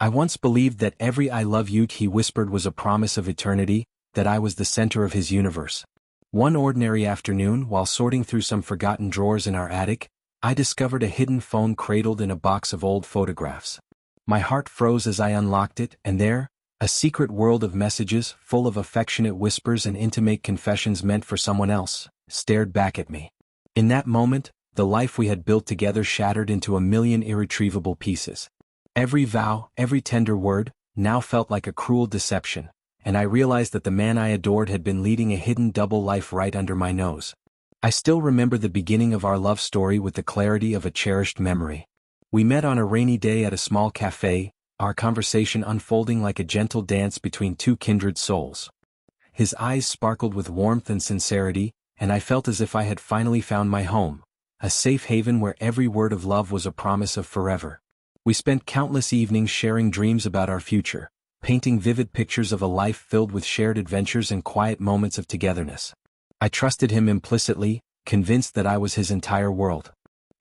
I once believed that every "I love you" he whispered was a promise of eternity, that I was the center of his universe. One ordinary afternoon, while sorting through some forgotten drawers in our attic, I discovered a hidden phone cradled in a box of old photographs. My heart froze as I unlocked it, and there, a secret world of messages, full of affectionate whispers and intimate confessions meant for someone else, stared back at me. In that moment, the life we had built together shattered into a million irretrievable pieces. Every vow, every tender word, now felt like a cruel deception, and I realized that the man I adored had been leading a hidden double life right under my nose. I still remember the beginning of our love story with the clarity of a cherished memory. We met on a rainy day at a small cafe, our conversation unfolding like a gentle dance between two kindred souls. His eyes sparkled with warmth and sincerity, and I felt as if I had finally found my home, a safe haven where every word of love was a promise of forever. We spent countless evenings sharing dreams about our future, painting vivid pictures of a life filled with shared adventures and quiet moments of togetherness. I trusted him implicitly, convinced that I was his entire world.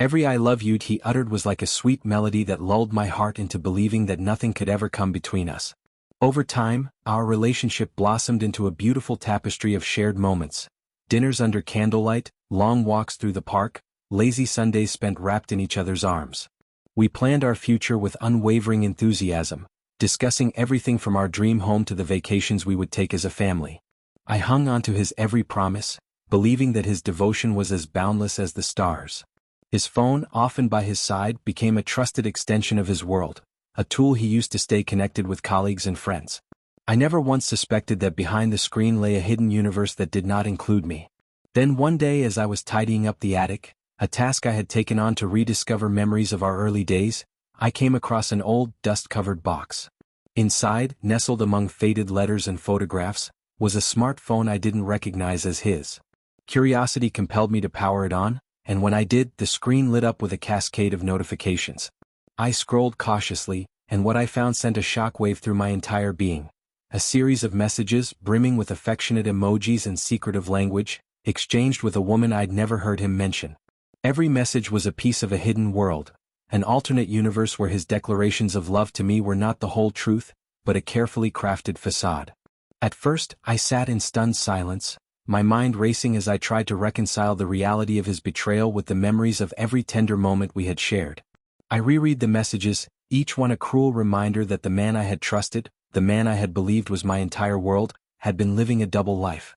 Every "I love you" he uttered was like a sweet melody that lulled my heart into believing that nothing could ever come between us. Over time, our relationship blossomed into a beautiful tapestry of shared moments. Dinners under candlelight, long walks through the park, lazy Sundays spent wrapped in each other's arms. We planned our future with unwavering enthusiasm, discussing everything from our dream home to the vacations we would take as a family. I hung on to his every promise, believing that his devotion was as boundless as the stars. His phone, often by his side, became a trusted extension of his world, a tool he used to stay connected with colleagues and friends. I never once suspected that behind the screen lay a hidden universe that did not include me. Then one day, as I was tidying up the attic, a task I had taken on to rediscover memories of our early days, I came across an old, dust-covered box. Inside, nestled among faded letters and photographs, was a smartphone I didn't recognize as his. Curiosity compelled me to power it on, and when I did, the screen lit up with a cascade of notifications. I scrolled cautiously, and what I found sent a shockwave through my entire being. A series of messages, brimming with affectionate emojis and secretive language, exchanged with a woman I'd never heard him mention. Every message was a piece of a hidden world, an alternate universe where his declarations of love to me were not the whole truth, but a carefully crafted facade. At first, I sat in stunned silence, my mind racing as I tried to reconcile the reality of his betrayal with the memories of every tender moment we had shared. I reread the messages, each one a cruel reminder that the man I had trusted, the man I had believed was my entire world, had been living a double life.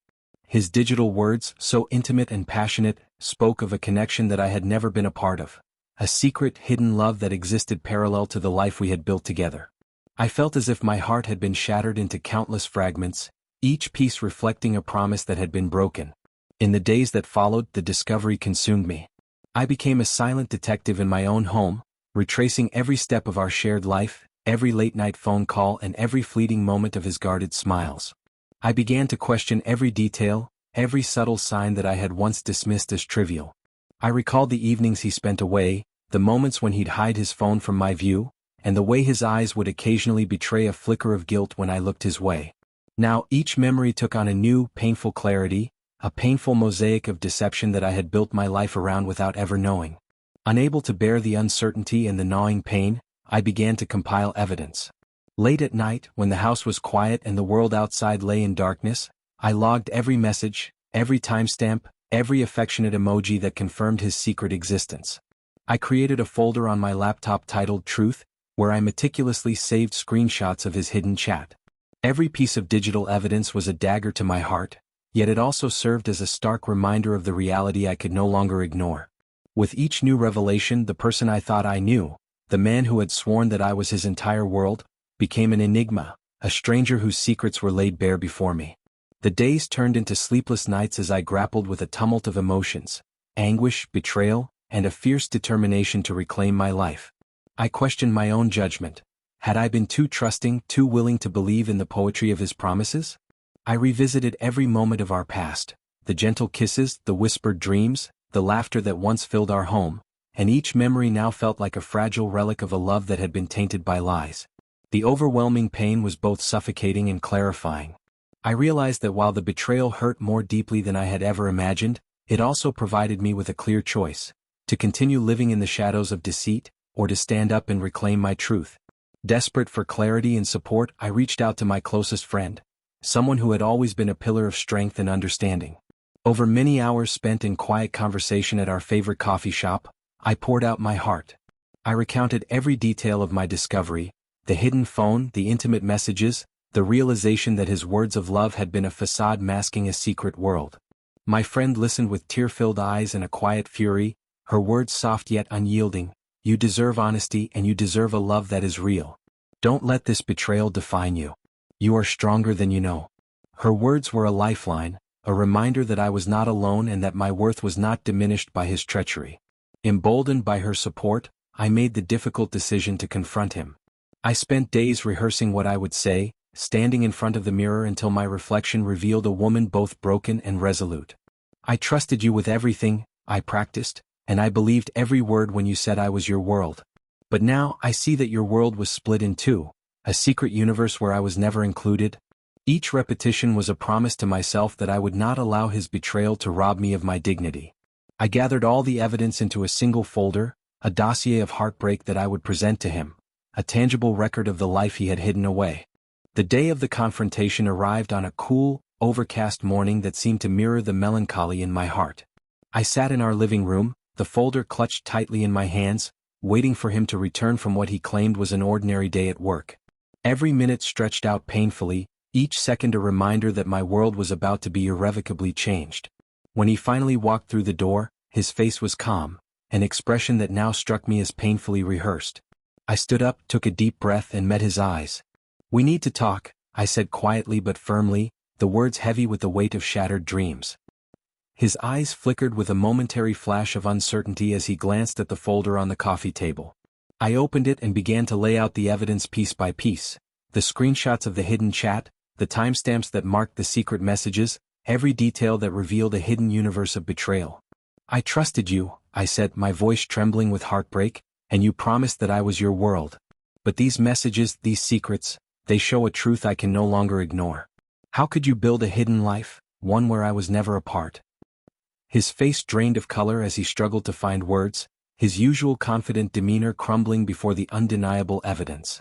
His digital words, so intimate and passionate, spoke of a connection that I had never been a part of, a secret, hidden love that existed parallel to the life we had built together. I felt as if my heart had been shattered into countless fragments, each piece reflecting a promise that had been broken. In the days that followed, the discovery consumed me. I became a silent detective in my own home, retracing every step of our shared life, every late-night phone call and every fleeting moment of his guarded smiles. I began to question every detail, every subtle sign that I had once dismissed as trivial. I recalled the evenings he spent away, the moments when he'd hide his phone from my view, and the way his eyes would occasionally betray a flicker of guilt when I looked his way. Now each memory took on a new, painful clarity, a painful mosaic of deception that I had built my life around without ever knowing. Unable to bear the uncertainty and the gnawing pain, I began to compile evidence. Late at night, when the house was quiet and the world outside lay in darkness, I logged every message, every timestamp, every affectionate emoji that confirmed his secret existence. I created a folder on my laptop titled Truth, where I meticulously saved screenshots of his hidden chat. Every piece of digital evidence was a dagger to my heart, yet it also served as a stark reminder of the reality I could no longer ignore. With each new revelation, the person I thought I knew, the man who had sworn that I was his entire world, became an enigma, a stranger whose secrets were laid bare before me. The days turned into sleepless nights as I grappled with a tumult of emotions, anguish, betrayal, and a fierce determination to reclaim my life. I questioned my own judgment. Had I been too trusting, too willing to believe in the poetry of his promises? I revisited every moment of our past, the gentle kisses, the whispered dreams, the laughter that once filled our home, and each memory now felt like a fragile relic of a love that had been tainted by lies. The overwhelming pain was both suffocating and clarifying. I realized that while the betrayal hurt more deeply than I had ever imagined, it also provided me with a clear choice: to continue living in the shadows of deceit, or to stand up and reclaim my truth. Desperate for clarity and support, I reached out to my closest friend, someone who had always been a pillar of strength and understanding. Over many hours spent in quiet conversation at our favorite coffee shop, I poured out my heart. I recounted every detail of my discovery, the hidden phone, the intimate messages, the realization that his words of love had been a facade masking a secret world. My friend listened with tear-filled eyes and a quiet fury, her words soft yet unyielding. You deserve honesty and you deserve a love that is real. Don't let this betrayal define you. You are stronger than you know. Her words were a lifeline, a reminder that I was not alone and that my worth was not diminished by his treachery. Emboldened by her support, I made the difficult decision to confront him. I spent days rehearsing what I would say, standing in front of the mirror until my reflection revealed a woman both broken and resolute. I trusted you with everything, I practiced, and I believed every word when you said I was your world. But now I see that your world was split in two, a secret universe where I was never included. Each repetition was a promise to myself that I would not allow his betrayal to rob me of my dignity. I gathered all the evidence into a single folder, a dossier of heartbreak that I would present to him, a tangible record of the life he had hidden away. The day of the confrontation arrived on a cool, overcast morning that seemed to mirror the melancholy in my heart. I sat in our living room, the folder clutched tightly in my hands, waiting for him to return from what he claimed was an ordinary day at work. Every minute stretched out painfully, each second a reminder that my world was about to be irrevocably changed. When he finally walked through the door, his face was calm, an expression that now struck me as painfully rehearsed. I stood up, took a deep breath and met his eyes. "We need to talk," I said quietly but firmly, the words heavy with the weight of shattered dreams. His eyes flickered with a momentary flash of uncertainty as he glanced at the folder on the coffee table. I opened it and began to lay out the evidence piece by piece, the screenshots of the hidden chat, the timestamps that marked the secret messages, every detail that revealed a hidden universe of betrayal. "I trusted you," I said, my voice trembling with heartbreak, "and you promised that I was your world. But these messages, these secrets, they show a truth I can no longer ignore. How could you build a hidden life, one where I was never a part?" His face drained of color as he struggled to find words, his usual confident demeanor crumbling before the undeniable evidence.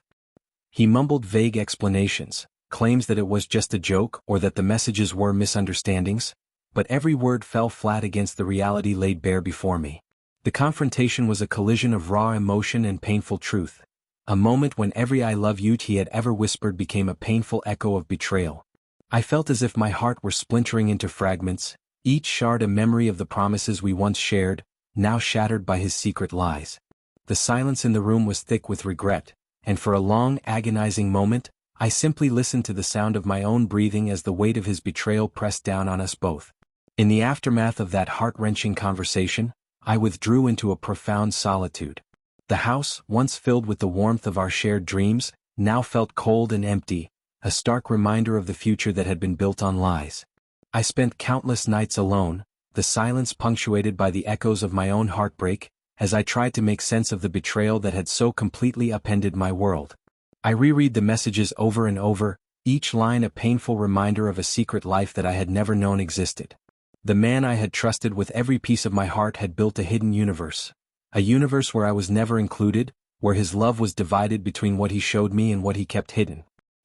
He mumbled vague explanations, claims that it was just a joke or that the messages were misunderstandings, but every word fell flat against the reality laid bare before me. The confrontation was a collision of raw emotion and painful truth, a moment when every "I love you" he had ever whispered became a painful echo of betrayal. I felt as if my heart were splintering into fragments, each shard a memory of the promises we once shared, now shattered by his secret lies. The silence in the room was thick with regret, and for a long, agonizing moment, I simply listened to the sound of my own breathing as the weight of his betrayal pressed down on us both. In the aftermath of that heart-wrenching conversation, I withdrew into a profound solitude. The house, once filled with the warmth of our shared dreams, now felt cold and empty, a stark reminder of the future that had been built on lies. I spent countless nights alone, the silence punctuated by the echoes of my own heartbreak, as I tried to make sense of the betrayal that had so completely upended my world. I reread the messages over and over, each line a painful reminder of a secret life that I had never known existed. The man I had trusted with every piece of my heart had built a hidden universe. A universe where I was never included, where his love was divided between what he showed me and what he kept hidden.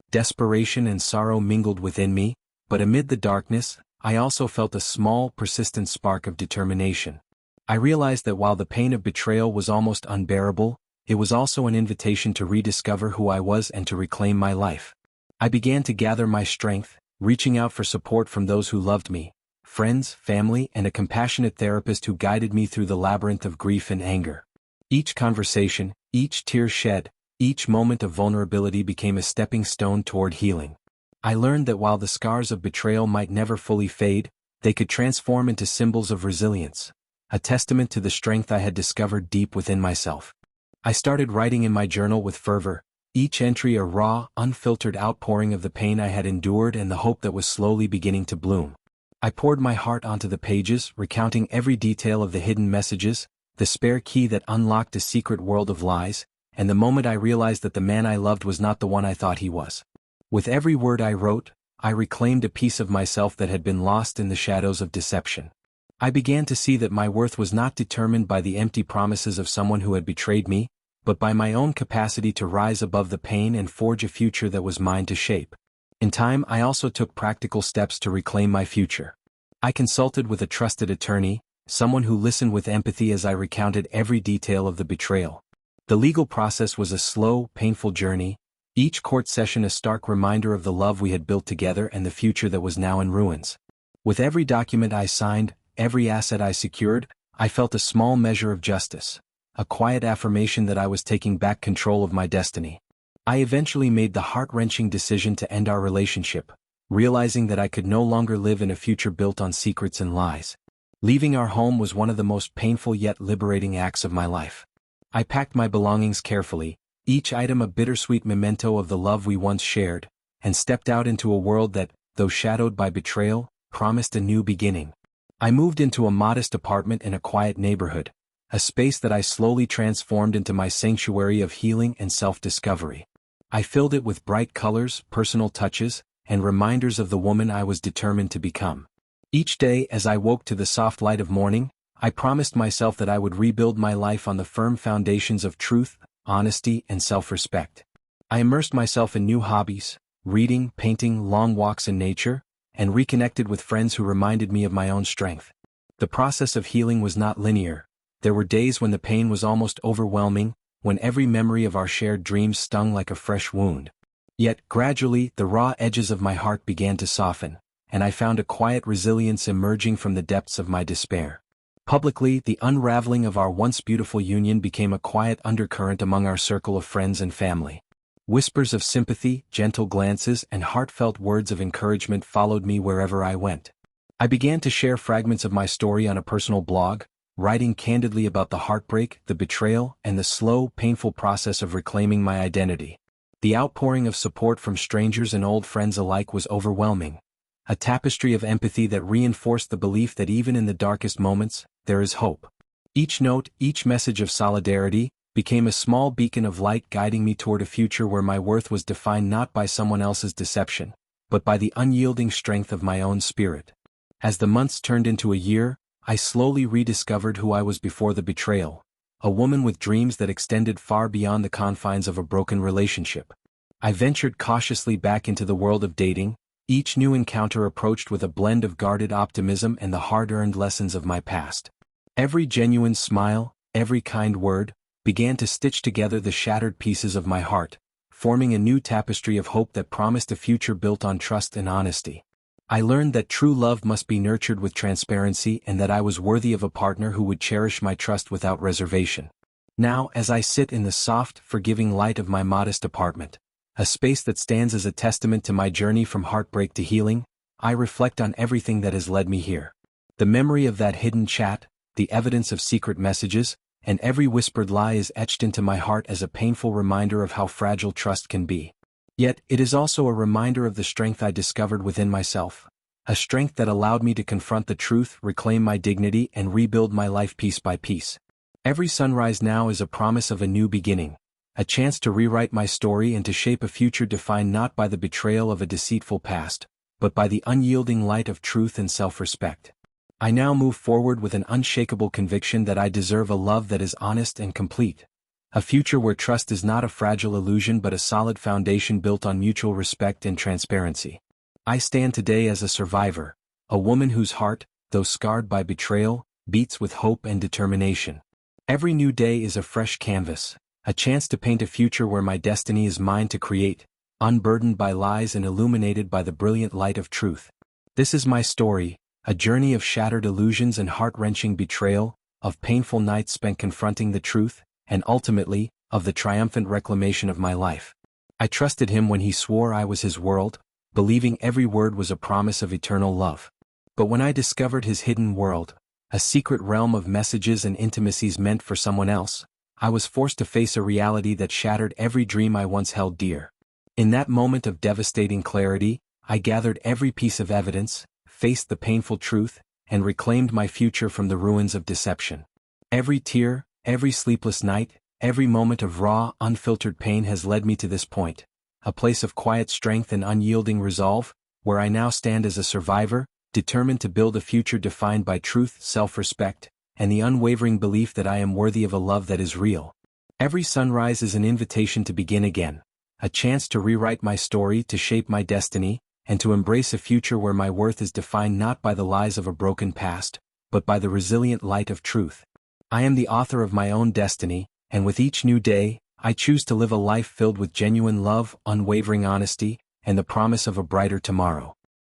Desperation and sorrow mingled within me, but amid the darkness, I also felt a small, persistent spark of determination. I realized that while the pain of betrayal was almost unbearable, it was also an invitation to rediscover who I was and to reclaim my life. I began to gather my strength, reaching out for support from those who loved me, friends, family, and a compassionate therapist who guided me through the labyrinth of grief and anger. Each conversation, each tear shed, each moment of vulnerability became a stepping stone toward healing. I learned that while the scars of betrayal might never fully fade, they could transform into symbols of resilience, a testament to the strength I had discovered deep within myself. I started writing in my journal with fervor, each entry a raw, unfiltered outpouring of the pain I had endured and the hope that was slowly beginning to bloom. I poured my heart onto the pages, recounting every detail of the hidden messages, the spare key that unlocked a secret world of lies, and the moment I realized that the man I loved was not the one I thought he was. With every word I wrote, I reclaimed a piece of myself that had been lost in the shadows of deception. I began to see that my worth was not determined by the empty promises of someone who had betrayed me, but by my own capacity to rise above the pain and forge a future that was mine to shape. In time, I also took practical steps to reclaim my future. I consulted with a trusted attorney, someone who listened with empathy as I recounted every detail of the betrayal. The legal process was a slow, painful journey, each court session a stark reminder of the love we had built together and the future that was now in ruins. With every document I signed, every asset I secured, I felt a small measure of justice, a quiet affirmation that I was taking back control of my destiny. I eventually made the heart-wrenching decision to end our relationship, realizing that I could no longer live in a future built on secrets and lies. Leaving our home was one of the most painful yet liberating acts of my life. I packed my belongings carefully, each item a bittersweet memento of the love we once shared, and stepped out into a world that, though shadowed by betrayal, promised a new beginning. I moved into a modest apartment in a quiet neighborhood, a space that I slowly transformed into my sanctuary of healing and self-discovery. I filled it with bright colors, personal touches, and reminders of the woman I was determined to become. Each day as I woke to the soft light of morning, I promised myself that I would rebuild my life on the firm foundations of truth, honesty, and self-respect. I immersed myself in new hobbies, reading, painting, long walks in nature, and reconnected with friends who reminded me of my own strength. The process of healing was not linear. There were days when the pain was almost overwhelming, when every memory of our shared dreams stung like a fresh wound. Yet, gradually, the raw edges of my heart began to soften, and I found a quiet resilience emerging from the depths of my despair. Publicly, the unraveling of our once beautiful union became a quiet undercurrent among our circle of friends and family. Whispers of sympathy, gentle glances, and heartfelt words of encouragement followed me wherever I went. I began to share fragments of my story on a personal blog, writing candidly about the heartbreak, the betrayal, and the slow, painful process of reclaiming my identity. The outpouring of support from strangers and old friends alike was overwhelming, a tapestry of empathy that reinforced the belief that even in the darkest moments, there is hope. Each note, each message of solidarity, became a small beacon of light guiding me toward a future where my worth was defined not by someone else's deception, but by the unyielding strength of my own spirit. As the months turned into a year, I slowly rediscovered who I was before the betrayal, a woman with dreams that extended far beyond the confines of a broken relationship. I ventured cautiously back into the world of dating, each new encounter approached with a blend of guarded optimism and the hard-earned lessons of my past. Every genuine smile, every kind word, began to stitch together the shattered pieces of my heart, forming a new tapestry of hope that promised a future built on trust and honesty. I learned that true love must be nurtured with transparency and that I was worthy of a partner who would cherish my trust without reservation. Now, as I sit in the soft, forgiving light of my modest apartment, a space that stands as a testament to my journey from heartbreak to healing, I reflect on everything that has led me here. The memory of that hidden chat, the evidence of secret messages, and every whispered lie is etched into my heart as a painful reminder of how fragile trust can be. Yet, it is also a reminder of the strength I discovered within myself, a strength that allowed me to confront the truth, reclaim my dignity, and rebuild my life piece by piece. Every sunrise now is a promise of a new beginning, a chance to rewrite my story and to shape a future defined not by the betrayal of a deceitful past, but by the unyielding light of truth and self-respect. I now move forward with an unshakable conviction that I deserve a love that is honest and complete. A future where trust is not a fragile illusion but a solid foundation built on mutual respect and transparency. I stand today as a survivor, a woman whose heart, though scarred by betrayal, beats with hope and determination. Every new day is a fresh canvas, a chance to paint a future where my destiny is mine to create, unburdened by lies and illuminated by the brilliant light of truth. This is my story, a journey of shattered illusions and heart-wrenching betrayal, of painful nights spent confronting the truth, and ultimately, of the triumphant reclamation of my life. I trusted him when he swore I was his world, believing every word was a promise of eternal love. But when I discovered his hidden world, a secret realm of messages and intimacies meant for someone else, I was forced to face a reality that shattered every dream I once held dear. In that moment of devastating clarity, I gathered every piece of evidence, faced the painful truth, and reclaimed my future from the ruins of deception. Every tear, every sleepless night, every moment of raw, unfiltered pain has led me to this point, a place of quiet strength and unyielding resolve, where I now stand as a survivor, determined to build a future defined by truth, self-respect, and the unwavering belief that I am worthy of a love that is real. Every sunrise is an invitation to begin again, a chance to rewrite my story, to shape my destiny, and to embrace a future where my worth is defined not by the lies of a broken past, but by the resilient light of truth. I am the author of my own destiny, and with each new day, I choose to live a life filled with genuine love, unwavering honesty, and the promise of a brighter tomorrow.